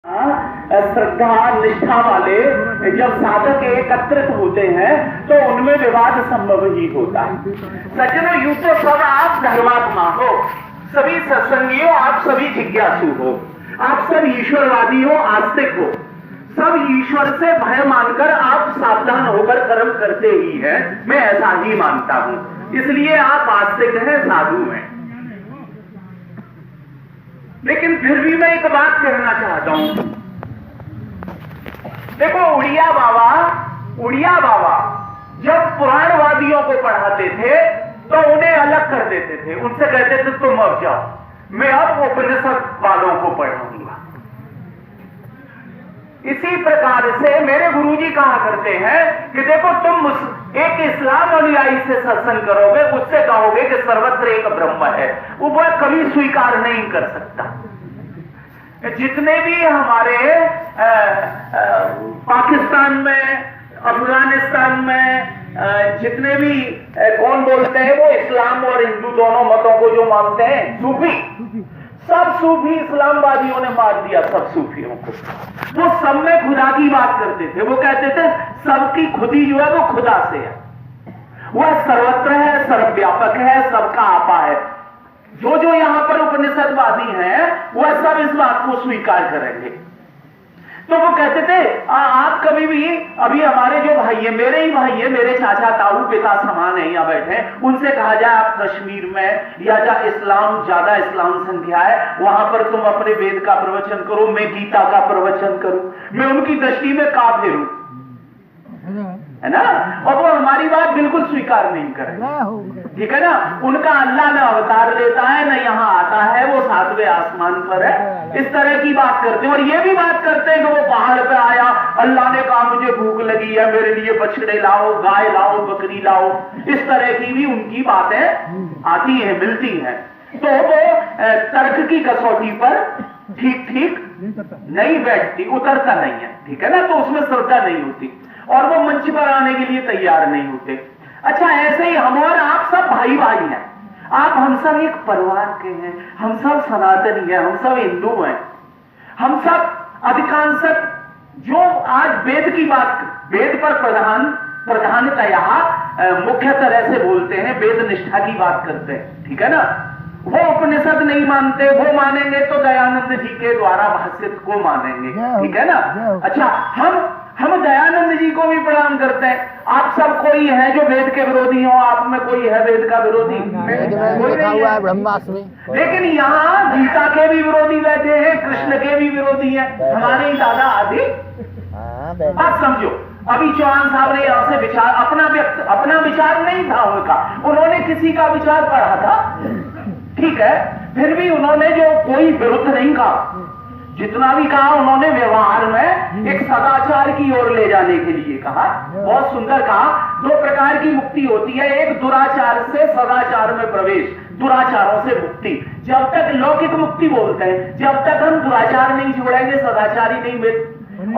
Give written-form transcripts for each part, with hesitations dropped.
श्रद्धा निष्ठा वाले जब साधक एकत्रित होते हैं तो उनमें विवाद संभव ही होता है। सज्जनों, यूं तो सब आप धर्मात्मा हो, सभी सत्संगियों, आप सभी जिज्ञासु हो, आप सब ईश्वरवादी हो, आस्तिक हो, सब ईश्वर से भय मानकर आप सावधान होकर कर्म करते ही हैं। मैं ऐसा ही मानता हूं, इसलिए आप आस्तिक हैं, साधु हैं। लेकिन फिर भी मैं एक बात कहना चाहता हूं। देखो, उड़िया बाबा जब पुराणवादियों को पढ़ाते थे तो उन्हें अलग कर देते थे, उनसे कहते थे तुम अब जाओ, मैं अब उपनिषद वालों को पढ़ाऊंगा। इसी प्रकार से मेरे गुरुजी कहा करते हैं कि देखो, तुम एक इस्लाम अनुयायी से सत्संग करोगे, उससे कहोगे कि सर्वत्र एक ब्रह्म है, वो वह कभी स्वीकार नहीं कर सकता। जितने भी हमारे पाकिस्तान में, अफगानिस्तान में जितने भी कौन बोलते हैं वो इस्लाम और हिंदू दोनों मतों को जो मानते हैं, सूफी, सब सूफी इस्लामवादियों ने मार दिया सब सूफियों को। वो सब में खुदा की बात करते थे, वो कहते थे सबकी खुदी जो है वो खुदा से है, वह सर्वत्र है, सर्वव्यापक है, सबका आपा है। जो जो यहां पर उपनिषदवादी हैं वह सब इस बात को स्वीकार करेंगे। तो वो कहते थे आप कभी भी, अभी हमारे जो भाई है, मेरे ही भाई है, मेरे चाचा ताऊ पिता समान है, यहाँ बैठे, उनसे कहा जाए आप कश्मीर में या इस्लाम, ज्यादा इस्लाम संख्या है, वहां पर तुम अपने वेद का प्रवचन करो, मैं गीता का प्रवचन करूं, मैं उनकी दृष्टि में काफिर हूं, है ना? और वो हमारी बात बिल्कुल स्वीकार नहीं करेंगे, ठीक है ना? उनका अल्लाह न अवतार लेता है, न यहाँ आता है, वो 7वें आसमान पर है, इस तरह की बात करते हैं। और ये भी बात करते हैं कि वो पहाड़ पे आया, अल्लाह ने कहा मुझे भूख लगी है, मेरे लिए बछड़े लाओ, गाय लाओ, बकरी लाओ, इस तरह की भी उनकी बातें आती हैं, मिलती हैं। तो वो तर्क की कसौटी पर ठीक ठीक नहीं बैठती, उतरता नहीं है, ठीक है ना? तो उसमें श्रद्धा नहीं होती और वो मंच पर आने के लिए तैयार नहीं होते। अच्छा, ऐसे ही हम और आप सब भाई भाई हैं, आप हम सब एक परिवार के हैं, हम सब सनातनी हैं, हम सब हिंदू हैं, हम सब अधिकांश जो आज वेद की बात, वेद पर प्रधानतया मुख्य तरह से बोलते हैं, वेद निष्ठा की बात करते हैं, ठीक है ना? वो उपनिषद नहीं मानते, वो मानेंगे तो दयानंद जी के द्वारा भाष्यित को मानेंगे, ठीक है ना? अच्छा, हम दयानंद जी को भी प्रणाम करते हैं। आप सब कोई है जो वेद के विरोधी हो? आप में कोई है वेद का विरोधी? कोई नहीं है। ब्रह्मास्मि। लेकिन यहाँ गीता के भी विरोधी बैठे हैं, कृष्ण के भी विरोधी हैं, हमारे ही दादा आदि। आप समझो, अभी चौहान साहब ने यहाँ से विचार, अपना विचार नहीं था उनका, उन्होंने किसी का विचार पढ़ा था, ठीक है, फिर भी उन्होंने जो कोई विरुद्ध नहीं कहा, जितना भी कहा उन्होंने व्यवहार में एक सदाचार की ओर ले जाने के लिए कहा। बहुत सुंदर कहा, 2 प्रकार की मुक्ति होती है, एक दुराचार से सदाचार में प्रवेश, दुराचारों से मुक्ति। जब तक लौकिक मुक्ति बोलते हैं, जब तक हम दुराचार नहीं छोड़ेंगे, सदाचारी नहीं मिल,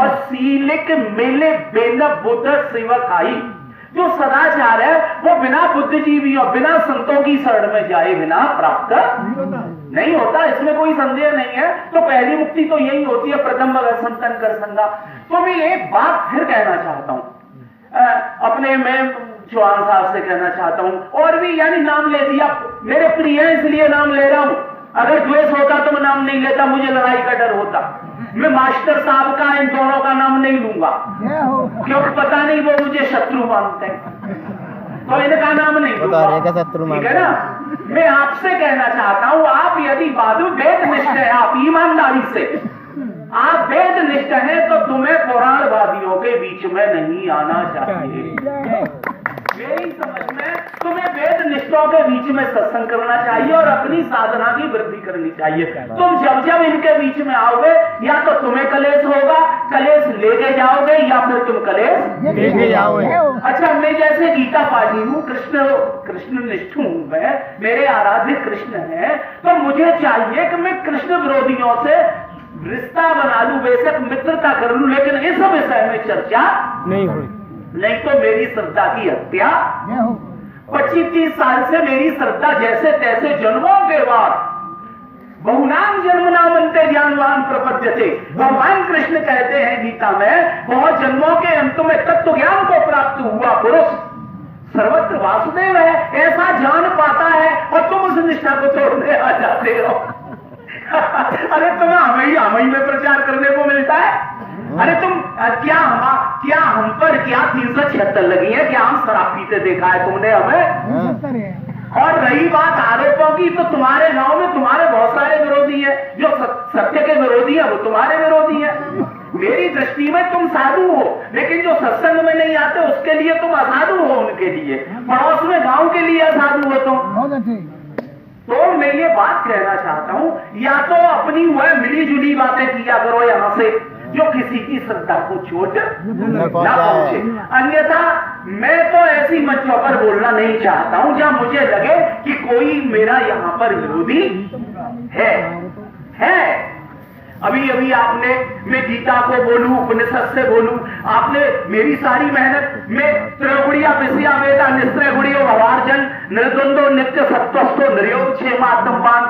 और सीलिक मिले बेन बुद्ध सेवक आई। जो सदाचार है वो बिना बुद्धिजीवी और बिना संतों की शरण में जाए बिना प्राप्त नहीं होता, इसमें कोई संदेह नहीं है। तो पहली मुक्ति तो यही होती है, प्रथम भगत संतन कर संगा। तो मैं एक बात फिर कहना चाहता हूं, अपने मैं चौहान साहब से कहना चाहता हूं, और भी, यानी नाम ले दिया, मेरे प्रिय है इसलिए नाम ले रहा हूं, अगर द्वेष होता तो मैं नाम नहीं लेता, मुझे लड़ाई का डर होता। मैं मास्टर साहब का, इन दोनों का नाम नहीं लूंगा, क्योंकि पता नहीं वो मुझे शत्रु मानते हैं, तो इनका नाम नहीं लूंगा, ठीक है ना? मैं आपसे कहना चाहता हूं, आप यदि बादू वेद निष्ठ है, आप ईमानदारी से आप वेद निष्ठ है, तो तुम्हें पुराणवादियों के बीच में नहीं आना चाहिए। मेरी समझ में तुम्हें वेद निष्ठों के बीच में सत्संग करना चाहिए और अपनी साधना की वृद्धि करनी चाहिए। तुम जब जब इनके बीच में आओगे, या तो तुम्हें कलेश होगा, कलेश लेके जाओगे, या फिर तुम कलेश लेके जाओगे। अच्छा, मैं जैसे गीता पाठी हूँ, कृष्ण निष्ठ हूँ, मैं, मेरे आराध्य कृष्ण है, तो मुझे चाहिए कि मैं कृष्ण विरोधियों से रिश्ता बना लूं, बेशक मित्रता कर लूं, लेकिन इस विषय में चर्चा नहीं हुई, नहीं तो मेरी श्रद्धा की हत्या। 25-30 साल से मेरी श्रद्धा जैसे तैसे जन्मों के बाद बहुनाम जन्मनामन्ते ज्ञानवान प्रपद्यते। भगवान कृष्ण कहते हैं गीता में, बहुत जन्मों के अंत में तत्व ज्ञान को प्राप्त हुआ पुरुष सर्वत्र वासुदेव है, ऐसा जान पाता है, और तुम उस निष्ठा को तोड़ने आ जाते हो। अरे तुम्हें हमें में प्रचार करने को मिलता है? अरे तुम क्या हम पर क्या 376 लगी है? क्या हम शराब पीते देखा है तुमने हमें? और रही बात आरोपों की, तो तुम्हारे गांव में तुम्हारे बहुत सारे विरोधी हैं, जो सत्य के विरोधी हैं वो तुम्हारे विरोधी हैं। मेरी दृष्टि में तुम साधु हो, लेकिन जो सत्संग में नहीं आते उसके लिए तुम असाधु हो, उनके लिए पड़ोस में गांव के लिए असाधु हो तुम। तो मैं ये बात कहना चाहता हूं, या तो अपनी वह मिली जुली बातें किया करो यहां से, जो किसी की श्रद्धा को चोट न पहुंचे। अन्यथा मैं तो ऐसी मंचों पर बोलना नहीं चाहता हूं जहां मुझे लगे कि कोई मेरा यहां पर विरोधी है। अभी अभी आपने, मैं गीता को बोलूं, उपनिषद से बोलूं, आपने मेरी सारी मेहनत में त्रयगुड़िया विषया वेदा निस्त्रय गुड़ियो भवार्जन निर्द्वंदो नित्य सत्वस्थो निर्योग क्षेमात्मवान।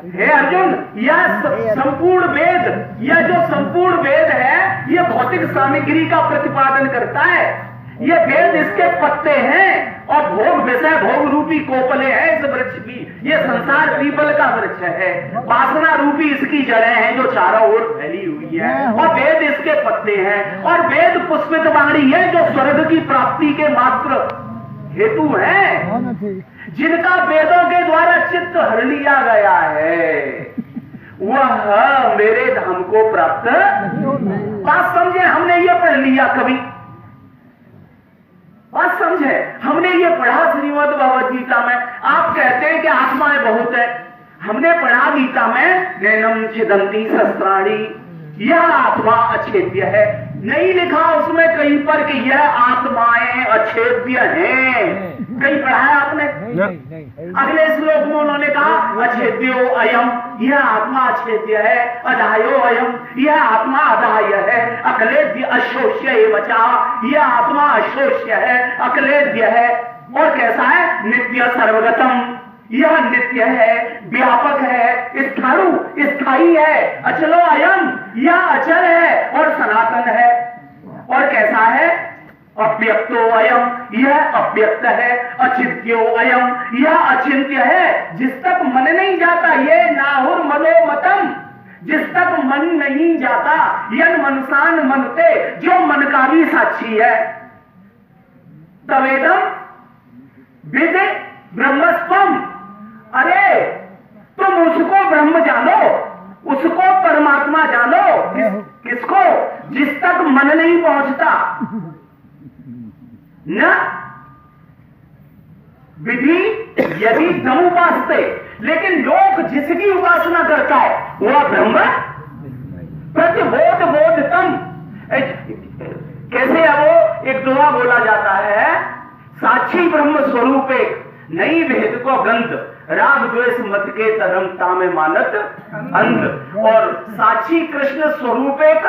हे अर्जुन, यह संपूर्ण वेद, यह जो संपूर्ण वेद है, यह भौतिक सामग्री का प्रतिपादन करता है। ये वेद इसके पत्ते हैं, और भोग विषय भोग रूपी कोपले हैं इस वृक्ष की। ये संसार पीपल का वृक्ष है, वासना रूपी इसकी जड़ें हैं जो चारों ओर फैली हुई है, और वेद इसके पत्ते हैं, और वेद पुष्पित वाणी है जो स्वर्ग की प्राप्ति के मात्र हेतु है। जिनका वेदों के द्वारा चित्त हर लिया गया है, वह मेरे धाम को प्राप्त। बात समझे, हमने ये पढ़ लिया कभी? बात समझे, हमने ये पढ़ा श्रीमद् भगवद गीता में। आप कहते हैं कि आत्माएं बहुत है, हमने पढ़ा गीता में, नैनम छिदंती शस्त्राणी, यह आत्मा अछेद्य है। नहीं लिखा उसमें कहीं पर कि यह आत्माएं अछेद्य हैं। कहीं पढ़ा है आपने? अगले श्लोक में उन्होंने कहा अछेद्यो अयम, यह आत्मा अछेद्य है। अधायो अयम, यह आत्मा अधाय है। अकलेद्य अशोष्य एवचा, यह आत्मा अशोष्य है, अकलेद्य है। और कैसा है? नित्य सर्वगतम, यह नित्य है, व्यापक है, स्थायी है। अचलो अयम, यह अचल है और सनातन है। और कैसा है? अव्यक्तो अयम, यह अव्यक्त है। अचिंत्यो अयम, यह अचिंत्य है। जिस तक मन नहीं जाता, ये नाहुर मनोमतम, जिस तक मन नहीं जाता, यन मनसान मनते, जो मन का भी साक्षी है। तवेदम विद ब्रह्मस्वम, अरे तुम उसको ब्रह्म जानो, उसको परमात्मा जानो। किसको? जिस तक मन नहीं पहुंचता न विधि यदि तम उपासते, लेकिन लोग जिसकी उपासना करता है वह ब्रह्म प्रतिबोध बोधतम। कैसे है वो? एक दुआ बोला जाता है, साक्षी ब्रह्म स्वरूप एक नई भेद को गंध, राग द्वेष मत के तरमता में मानत अंध। और साक्षी कृष्ण स्वरूप एक,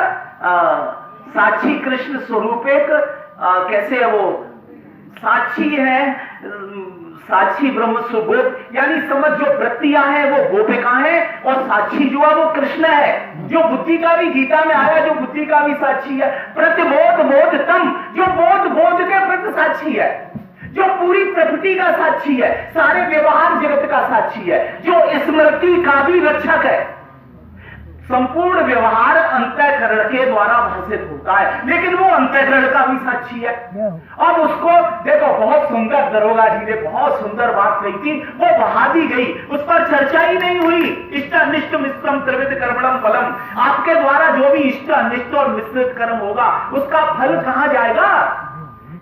साक्षी कृष्ण स्वरूप एक, कैसे है वो? साक्षी है, साक्षी ब्रह्म सुबोध, यानी समझ जो वृत्तियां हैं वो गोपिका है, और साक्षी जो है वो कृष्ण है, जो बुद्धि का भी गीता में आया, जो बुद्धि का भी साक्षी है। प्रतिबोध बोधतम, जो बोध के प्रति साक्षी है, जो पूरी प्रकृति का साक्षी है, सारे व्यवहार जगत का साक्षी है, जो स्मृति का भी रक्षक है। संपूर्ण व्यवहार अंतःकरण के द्वारा भाषित होता है, लेकिन वो अंतःकरण का भी साक्षी है। अब उसको देखो, बहुत सुंदर दरोगा जी ने बहुत सुंदर बात कही थी, वो बहा दी गई, उस पर चर्चा ही नहीं हुई। इष्ट अनिष्ट मिश्रम त्रिविध कर्मणम फलम, आपके द्वारा जो भी इष्ट अनिष्ट और मिश्रित कर्म होगा उसका फल कहां जाएगा?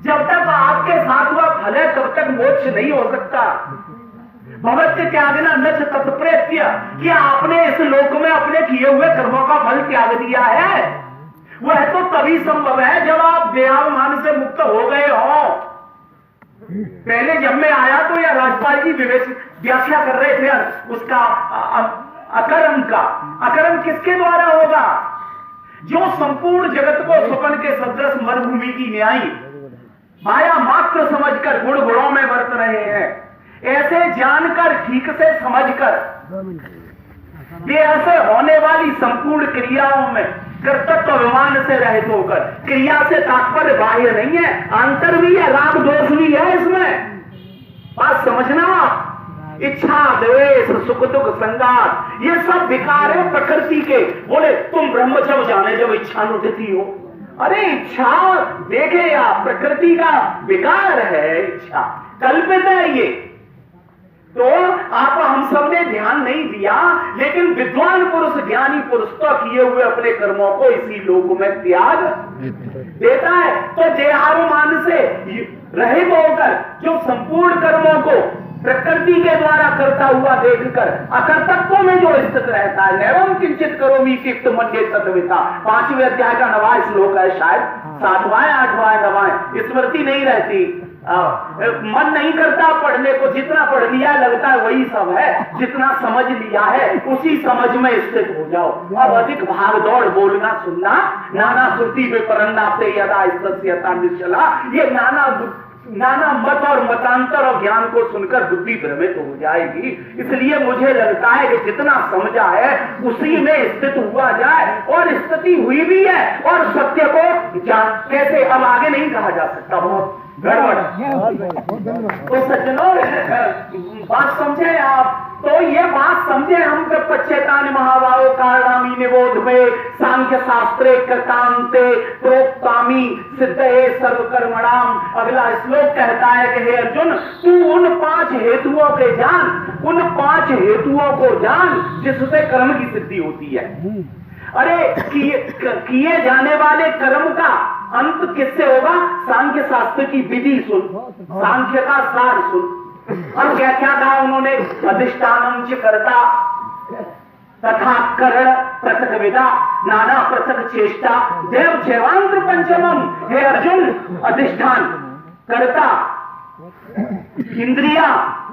जब तक आपके साथ हुआ फल है तब तक मोक्ष नहीं हो सकता। भगवत त्यागना न तत्प्रेत्य, कि आपने इस लोक में अपने किए हुए कर्मों का फल त्याग दिया है, वह तो तभी संभव है जब आप देहाभिमान से मुक्त हो गए हो। पहले जब मैं आया तो यह राजपाल जी व्याख्या कर रहे थे उसका अकर्म का। अकर्म किसके द्वारा होगा? जो संपूर्ण जगत को स्वप्न के सदृश मरुभूमि की न्यायी माया मात्र समझकर गुण गुणों में बरत रहे हैं, ऐसे जानकर, ठीक से समझकर, देह से होने वाली संपूर्ण क्रियाओं में कर्तव्य अभिमान से रहित होकर, क्रिया से तात्पर्य बाह्य नहीं है, अंतर भी है, राग दोष भी है इसमें, बात समझना आप। इच्छा, द्वेष, सुख दुख, संगात, ये सब विकार है प्रकृति के। बोले तुम ब्रह्म जब जाने जब इच्छानुदिति हो, अरे इच्छा देखे आप, प्रकृति का विकार है इच्छा, कल्पित है ये। तो आप हम सब ने ध्यान नहीं दिया, लेकिन विद्वान पुरुष, ज्ञानी पुरुष तो किए हुए अपने कर्मों को इसी लोक में त्याग देता है। तो देहाभिमान से रहित होकर जो संपूर्ण कर्मों को प्रकृति के द्वारा करता हुआ देखकर अकर्तव्य में जो स्थित रहता है, नैवं किंचित करोमि इति मन्ये तद्विता, 5वें अध्याय का 9वां श्लोक है, शायद 7वां 8वां 9वां, स्मृति नहीं रहती, मन नहीं करता पढ़ने को, जितना पढ़ लिया लगता है वही सब है, जितना समझ लिया है उसी समझ में स्थित हो जाओ। अब अधिक भाग दौड़ बोलना सुनना, नाना श्रुति विपरन्नाप्ते यदा इस्तस्यता निश्चला, ये नाना मत और मतांतर और ज्ञान को सुनकर बुद्धि भ्रमित हो जाएगी। इसलिए मुझे लगता है कि जितना समझा है उसी में स्थित हुआ जाए, और स्थिति हुई भी है, और सत्य को जान कैसे अब आगे नहीं कहा जा सकता, बहुत गड़बड़। तो सज्जनों बात समझे आप, तो ये बात समझे हम जब पश्चेतान महाभावो कारणामी निबोध में सांख्य शास्त्रे कृतांते प्रोक्तामी सिद्धये सर्वकर्मणाम। अगला श्लोक कहता है कि हे अर्जुन, तू उन 5 हेतुओं के जान, उन 5 हेतुओं को जान जिससे कर्म की सिद्धि होती है। अरे किए जाने वाले कर्म का अंत किससे होगा? सांख्य शास्त्र की विधि सुन, सांख्य का सार सुन। अब क्या क्या कहा उन्होंने? अधिष्ठानम च कर्ता तथा करण पृथक विदा नाना पृथक चेष्टा देव जैवांत्र पंचमम। हे अर्जुन, अधिष्ठान, कर्ता, इंद्रिया,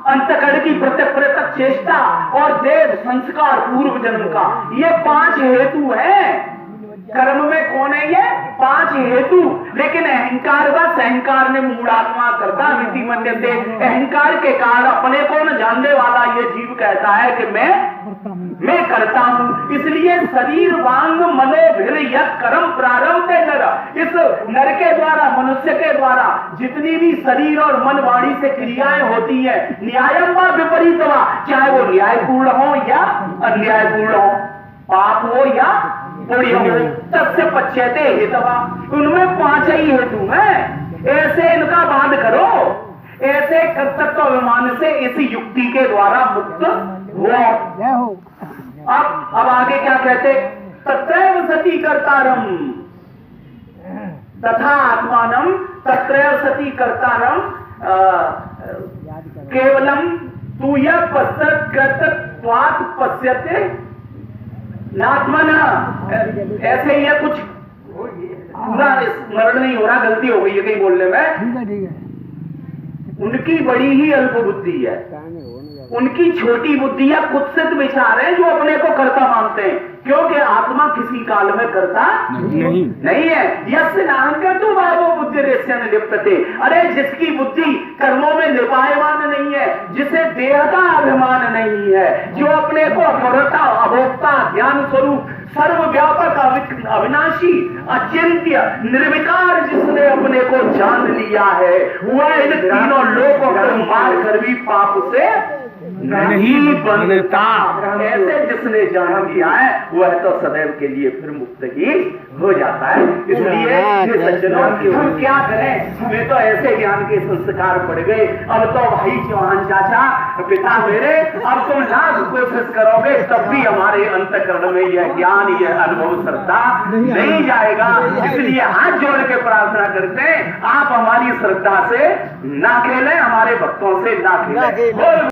अंतकरण की पृथक पृथक चेष्टा और देव संस्कार पूर्व जन्म का, ये 5 हेतु हैं। कर्म में कौन है ये? 5 हेतु। लेकिन अहंकार व सहंकार ने मूढ़ात्मा करता मिति मन्यते, अहंकार के कारण अपने को न जानने वाला ये जीव कहता है कि मैं करता हूं। इसलिए शरीर वांग मनोभिर यत् कर्म प्रारंभ नर, इस नर के द्वारा, मनुष्य के द्वारा जितनी भी शरीर और मन वाणी से क्रियाएं होती है, न्यायम व विपरीत वा, चाहे वो न्यायपूर्ण हो या अन्यायपूर्ण हो, पाप हो या पुण्य हो, तस्य पच्यते हेतवा। उनमें 5 ही हेतु हैं, ऐसे इनका बाध करो, ऐसे कर्तव्य अभिमान से इसी युक्ति के द्वारा मुक्त हो। अब आगे क्या कहते? तत्रैव सती कर्तारम तथा आत्मानम, तत्रैव सती कर्तारम केवलम तू यह पश्चात पश्यते नात्मना। ऐसे ही है, कुछ पूरा स्मरण नहीं हो रहा, गलती हो गई है कहीं बोलने में। ठीक है। उनकी बड़ी ही अल्प बुद्धि है, उनकी छोटी बुद्धि है, कुत्सित विचार है जो अपने को कर्ता मानते हैं, क्योंकि आत्मा किसी काल में करता नहीं है। यस्य नाहंकृतो भावो बुद्धिरेस्य न लिप्यते। अरे जिसकी बुद्धि कर्मों में लिपायमान नहीं है, जिसे देह का अभिमान नहीं है, जो अपने को अकर्ता, अभोक्ता, ज्ञान स्वरूप, सर्वव्यापक, अविनाशी, अचिंत्य, निर्विकार जिसने अपने को जान लिया है, वह इन तीनों लोकों को मार कर भी पाप से नहीं बनता। ऐसे जिसने जान लिया है वह तो सदैव के लिए फिर मुक्त ही हो जाता है। इसलिए ये सज्जनों हम क्या करें, हमें तो ऐसे ज्ञान के संस्कार पड़ गए। अब तो भाई चौहान चाचा, पिता मेरे, अब तुम लाख कोशिश करोगे तब भी हमारे अंतःकरण में यह ज्ञान, यह अनुभव, श्रद्धा नहीं जाएगा। इसलिए हाथ जोड़ के प्रार्थना करते हैं, आप हमारी श्रद्धा से ना खेलें, हमारे भक्तों से ना खेलें।